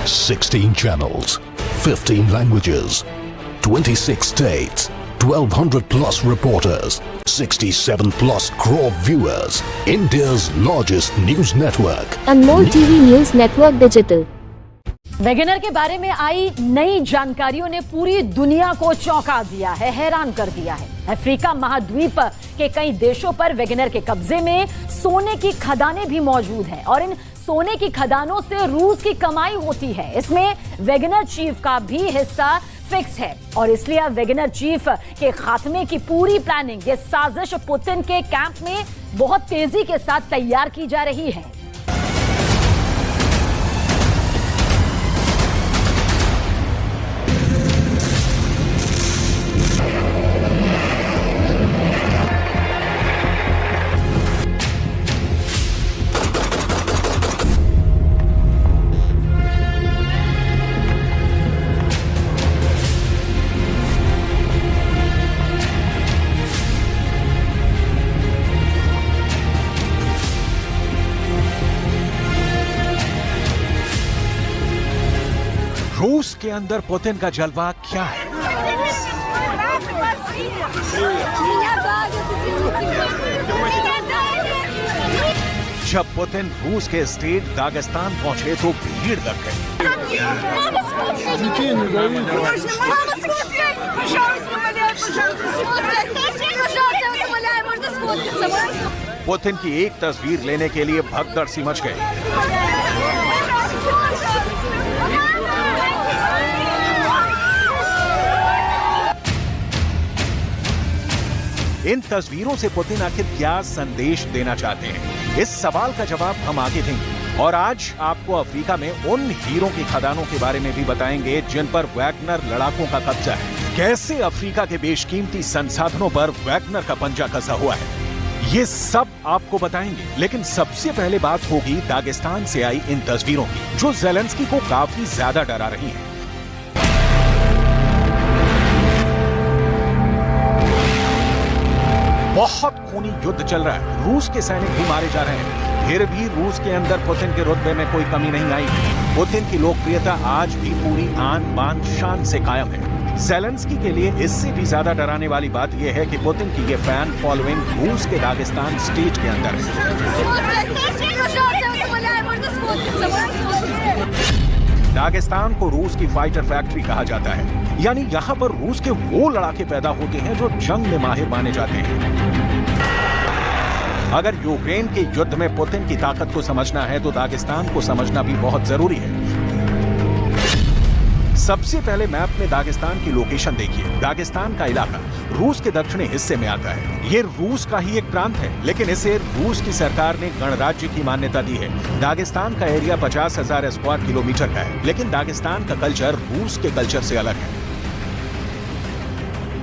16 channels, 15 languages, 26 states, 1200 plus reporters, 67 plus crore viewers, India's largest news network. And more TV News Network Digital. Wagner के बारे में आई नई जानकारियों ने पूरी दुनिया को चौंका दिया है, हैरान कर दिया है। अफ्रीका महाद्वीप के कई देशों पर वैगनर के कब्जे में सोने की खदानें भी मौजूद हैं और इन सोने की खदानों से रूस की कमाई होती है। इसमें वैगनर चीफ का भी हिस्सा फिक्स है और इसलिए अब वैगनर चीफ के खात्मे की पूरी प्लानिंग, ये साजिश पुतिन के कैंप में बहुत तेजी के साथ तैयार की जा रही है। रूस के अंदर पुतिन का जलवा क्या है? जब पुतिन रूस के स्टेट दागिस्तान पहुंचे तो भीड़ लग गई। पुतिन की एक तस्वीर लेने के लिए भगदड़ सी मच गई। इन तस्वीरों से पुतिन आखिर क्या संदेश देना चाहते हैं, इस सवाल का जवाब हम आगे देंगे। और आज आपको अफ्रीका में उन हीरों की खदानों के बारे में भी बताएंगे जिन पर वैगनर लड़ाकों का कब्जा है। कैसे अफ्रीका के बेशकीमती संसाधनों पर वैगनर का पंजा कसा हुआ है, ये सब आपको बताएंगे। लेकिन सबसे पहले बात होगी दागिस्तान से आई इन तस्वीरों की, जो ज़ेलेंस्की को काफी ज्यादा डरा रही हैं। बहुत खूनी युद्ध चल रहा है, रूस के सैनिक भी मारे जा रहे हैं, फिर भी रूस के अंदर पुतिन के रुतबे में कोई कमी नहीं आई। पुतिन की लोकप्रियता आज भी पूरी आन बान शान से कायम है। ज़ेलेंस्की के लिए इससे भी ज्यादा डराने वाली बात यह है कि पुतिन की ये फैन फॉलोइंग रूस के दागिस्तान स्टेट के अंदर है। दागिस्तान को रूस की फाइटर फैक्ट्री कहा जाता है, यानी यहाँ पर रूस के वो लड़ाके पैदा होते हैं जो जंग में माहिर माने जाते हैं। अगर यूक्रेन के युद्ध में पुतिन की ताकत को समझना है तो दागिस्तान को समझना भी बहुत जरूरी है। सबसे पहले मैप में दागिस्तान की लोकेशन देखिए। दागिस्तान का इलाका रूस के दक्षिणी हिस्से में आता है। ये रूस का ही एक प्रांत है, लेकिन इसे रूस की सरकार ने गणराज्य की मान्यता दी है। दागिस्तान का एरिया 50,000 स्क्वायर किलोमीटर का है, लेकिन दागिस्तान का कल्चर रूस के कल्चर से अलग है।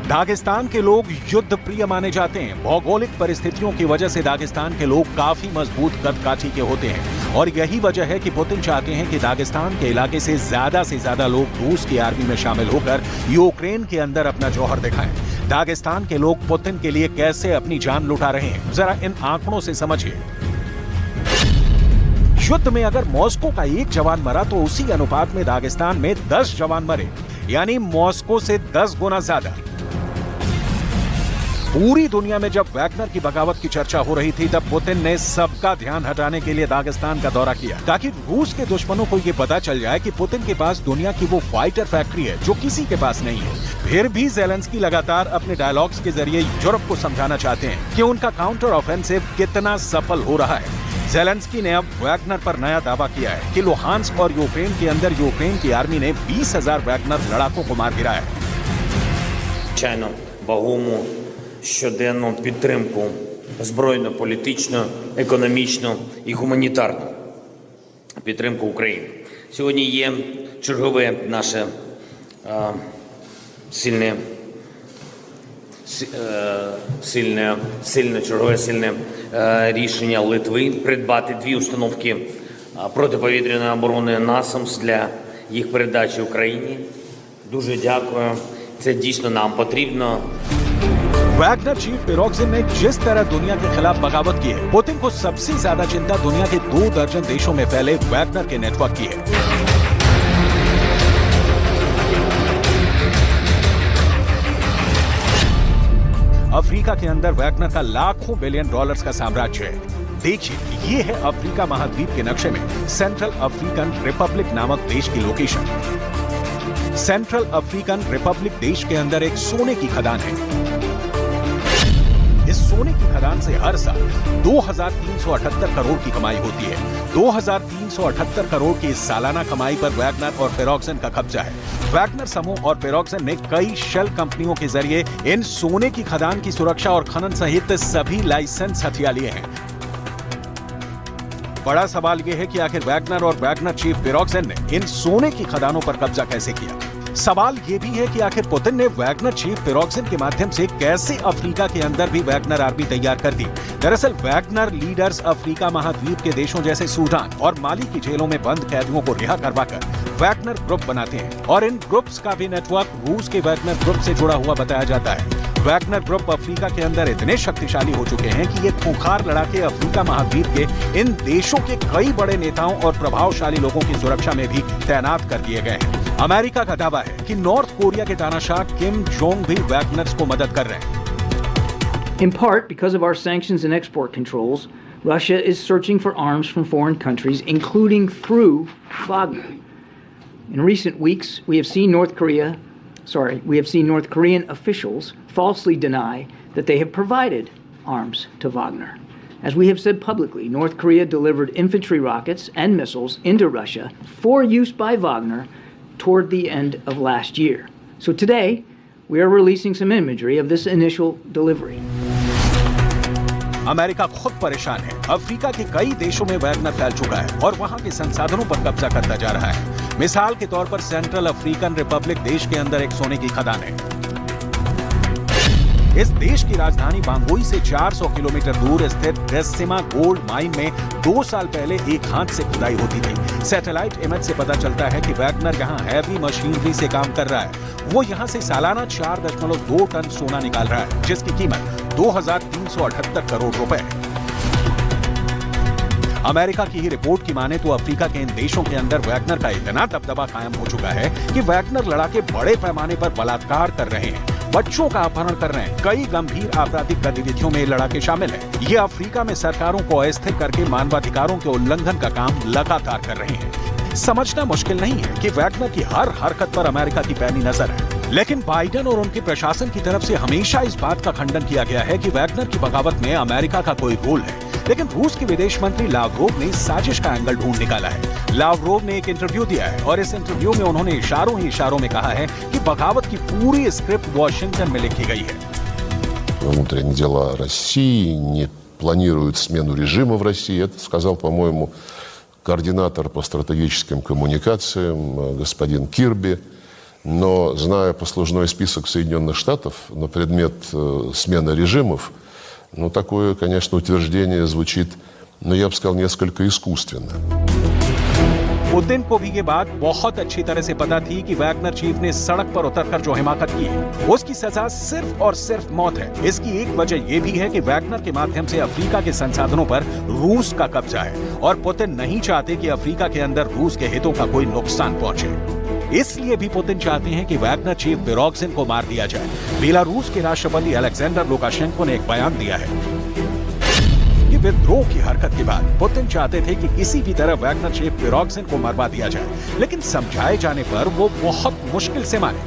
दागिस्तान के लोग युद्ध प्रिय माने जाते हैं। भौगोलिक परिस्थितियों की वजह से दागिस्तान के लोग काफी मजबूत कद-काठी के होते हैं और यही वजह है कि पुतिन चाहते हैं कि दागिस्तान के इलाके से ज्यादा लोग रूस की आर्मी में शामिल होकर यूक्रेन के अंदर अपना जौहर दिखाएं। दागिस्तान के लोग पुतिन के लिए कैसे अपनी जान लुटा रहे हैं, जरा इन आंकड़ों से समझिए। युद्ध में अगर मॉस्को का एक जवान मरा तो उसी अनुपात में दागिस्तान में 10 जवान मरे, यानी मॉस्को से 10 गुना ज्यादा। पूरी दुनिया में जब वैगनर की बगावत की चर्चा हो रही थी, तब पुतिन ने सबका ध्यान हटाने के लिए दागिस्तान का दौरा किया, ताकि रूस के दुश्मनों को ये पता चल जाए कि पुतिन के पास दुनिया की वो फाइटर फैक्ट्री है जो किसी के पास नहीं है। फिर भी ज़ेलेंस्की लगातार अपने डायलॉग्स के जरिए यूरोप को समझाना चाहते हैं कि उनका काउंटर ऑफेंसिव कितना सफल हो रहा है। ज़ेलेंस्की ने अब वैगनर पर नया दावा किया है कि लुहांस्क और यूक्रेन के अंदर यूक्रेन की आर्मी ने 20,000 वैगनर लड़ाकों को मार गिराया है। Щоденну підтримку збройну, політичну, економічну і гуманітарну підтримку України. Сьогодні є чергове наше сильне рішення Литви придбати 2 установки протиповітряної оборони «Насамс» для їх передачі Україні. Дуже дякую. Це дійсно нам потрібно. वैगनर चीफ पिरोग्जिन ने जिस तरह दुनिया के खिलाफ बगावत की है, पुतिन को सबसे ज्यादा चिंता दुनिया के 2 दर्जन देशों में फैले वैगनर के नेटवर्क की है। अफ्रीका के अंदर वैगनर का लाखों बिलियन डॉलर्स का साम्राज्य है। देखिए, ये है अफ्रीका महाद्वीप के नक्शे में सेंट्रल अफ्रीकन रिपब्लिक नामक देश की लोकेशन। सेंट्रल अफ्रीकन रिपब्लिक देश के अंदर एक सोने की खदान है। इस सोने की खदान से हर साल 2378 करोड़ की कमाई होती है। 2378 करोड़ की इस सालाना कमाई पर वैगनर और फेरोक्सन का कब्जा है। वैगनर समूह और फेरोक्सन ने कई शेल कंपनियों के जरिए इन सोने की खदान की सुरक्षा और खनन सहित सभी लाइसेंस हथिया लिए हैं। बड़ा सवाल यह है कि आखिर वैगनर और वैगनर चीफ फेरोक्सन ने इन सोने की खदानों पर कब्जा कैसे किया। सवाल यह भी है कि आखिर पुतिन ने वैगनर चीफ फेरोक्सन के माध्यम से कैसे अफ्रीका के अंदर भी वैगनर आर्मी तैयार कर दी। दरअसल वैगनर लीडर्स अफ्रीका महाद्वीप के देशों जैसे सूडान और माली की जेलों में बंद कैदियों को रिहा करवाकर वैगनर ग्रुप बनाते हैं और इन ग्रुप्स का भी नेटवर्क रूस के वैगनर ग्रुप से जुड़ा हुआ बताया जाता है। वैगनर ग्रुप अफ्रीका के अंदर इतने शक्तिशाली हो चुके हैं कि ये खूंखार लड़ाके अफ्रीका महाद्वीप के इन देशों के कई बड़े नेताओं और प्रभावशाली लोगों की सुरक्षा में भी तैनात कर दिए गए हैं। अमेरिका का दावा है कि नॉर्थ कोरिया के तानाशाह किम जोंग भी वैगनर्स को मदद कर रहे हैं। In part, because of our sanctions and export controls, Russia is searching for arms from foreign countries, including through Wagner. In recent weeks, we have seen North Korean officials falsely deny that they have provided arms to Wagner. As we have said publicly, North Korea delivered infantry rockets and missiles into Russia for use by Wagner toward the end of last year. So today, we are releasing some imagery of this initial delivery. America खुद परेशान है। Africa के कई देशों में Wagner फैल चुका है और वहां के संसाधनों पर कब्जा करता जा रहा है। मिसाल के तौर पर सेंट्रल अफ्रीकन रिपब्लिक देश के अंदर एक सोने की खदान है। इस देश की राजधानी बांगोई से 400 किलोमीटर दूर स्थित डेस्सिमा गोल्ड माइन में 2 साल पहले एक हाथ से खुदाई होती थी। सैटेलाइट इमेज से पता चलता है कि वैगनर यहाँ हैवी मशीनरी से काम कर रहा है। वो यहाँ से सालाना 4.2 टन सोना निकाल रहा है, जिसकी कीमत 2378 करोड़ रुपए है। अमेरिका की ही रिपोर्ट की माने तो अफ्रीका के इन देशों के अंदर वैगनर का इतना दबदबा कायम हो चुका है कि वैगनर लड़ाके बड़े पैमाने पर बलात्कार कर रहे हैं, बच्चों का अपहरण कर रहे हैं। कई गंभीर आपराधिक गतिविधियों में लड़ाके शामिल हैं। ये अफ्रीका में सरकारों को अस्थिर करके मानवाधिकारों के उल्लंघन का काम लगातार कर रहे हैं। समझना मुश्किल नहीं है कि वैगनर की हर हरकत पर अमेरिका की पैनी नजर है। लेकिन बाइडेन और उनके प्रशासन की तरफ से हमेशा इस बात का खंडन किया गया है कि वैगनर की बगावत में अमेरिका का कोई रोल है। लेकिन रूस के विदेश मंत्री लावरोव ने इस साजिश का एंगल ढूंढ निकाला है। लावरोव ने एक इंटरव्यू दिया है और इस इंटरव्यू में उन्होंने इशारों ही इशारों में कहा है कि बगावत की पूरी स्क्रिप्ट वॉशिंगटन में लिखी गई है। Внутренние дела России не планируют смену режима в России. Это сказал, по-моему, координатор по стратегическим коммуникациям господин Кирби. Но, зная послужной список Соединенных Штатов на предмет смены режимов, ну, такое, конечно, утверждение звучит, но я бы сказал, несколько искусственно. पुतिन को भी ये बात बहुत अच्छी तरह से पता थी कि वैगनर चीफ ने सड़क पर उतरकर जो हिमाकत की है, उसकी सजा सिर्फ और सिर्फ मौत है। इसकी एक वजह ये भी है कि वैगनर के माध्यम से अफ्रीका के संसाधनों पर रूस का कब्जा है और पुतिन नहीं चाहते कि अफ्रीका के अंदर रूस के हितों का कोई नुकसान पहुंचे। इसलिए भी पुतिन चाहते हैं कि वैगनर चीफ फेरोक्सन को मार दिया जाए। बेलारूस के राष्ट्रपति अलेक्जेंडर लुकाशेंको ने एक बयान दिया है कि विद्रोह की हरकत के बाद पुतिन चाहते थे कि किसी भी तरह वैगनर चीफ फेरोक्सन को मरवा दिया जाए, लेकिन समझाए जाने पर वो बहुत मुश्किल से माने।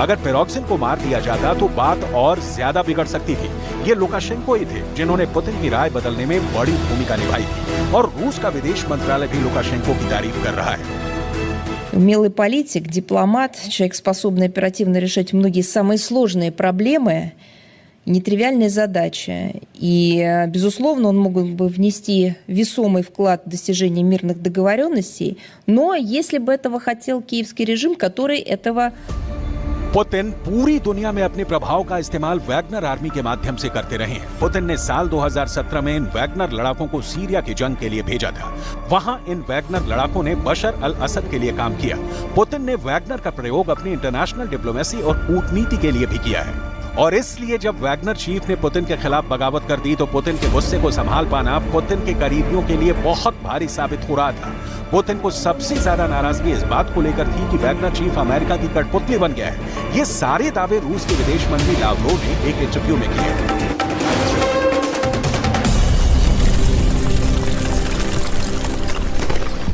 अगर फेरोक्सन को मार दिया जाता तो बात और ज्यादा बिगड़ सकती थी। ये लुकाशेंको ही थे जिन्होंने पुतिन की राय बदलने में बड़ी भूमिका निभाई थी और रूस का विदेश मंत्रालय भी लुकाशेंको की तारीफ कर रहा है। Умелый политик, дипломат, человек, способный оперативно решать многие самые сложные проблемы, нетривиальная задача. И, безусловно, он мог бы внести весомый вклад в достижение мирных договоренностей, но если бы этого хотел киевский режим, который этого... पुतिन पूरी दुनिया में अपने प्रभाव का इस्तेमाल वैगनर आर्मी के माध्यम से करते रहे हैं। पुतिन ने साल 2017 में इन वैगनर लड़ाकों को सीरिया की जंग के लिए भेजा था। वहां इन वैगनर लड़ाकों ने बशर अल असद के लिए काम किया। पुतिन ने वैगनर का प्रयोग अपनी इंटरनेशनल डिप्लोमेसी और कूटनीति के लिए भी किया है। और इसलिए जब वैगनर चीफ ने पुतिन के खिलाफ बगावत कर दी तो पुतिन के गुस्से को संभाल पाना पुतिन के करीबियों के लिए बहुत भारी साबित हो रहा था। पुतिन को सबसे ज्यादा नाराजगी इस बात को लेकर थी कि वैगनर चीफ अमेरिका की कठपुतली बन गया है। ये सारे दावे रूस के विदेश मंत्री लावरोव ने एक इंटरव्यू में किए।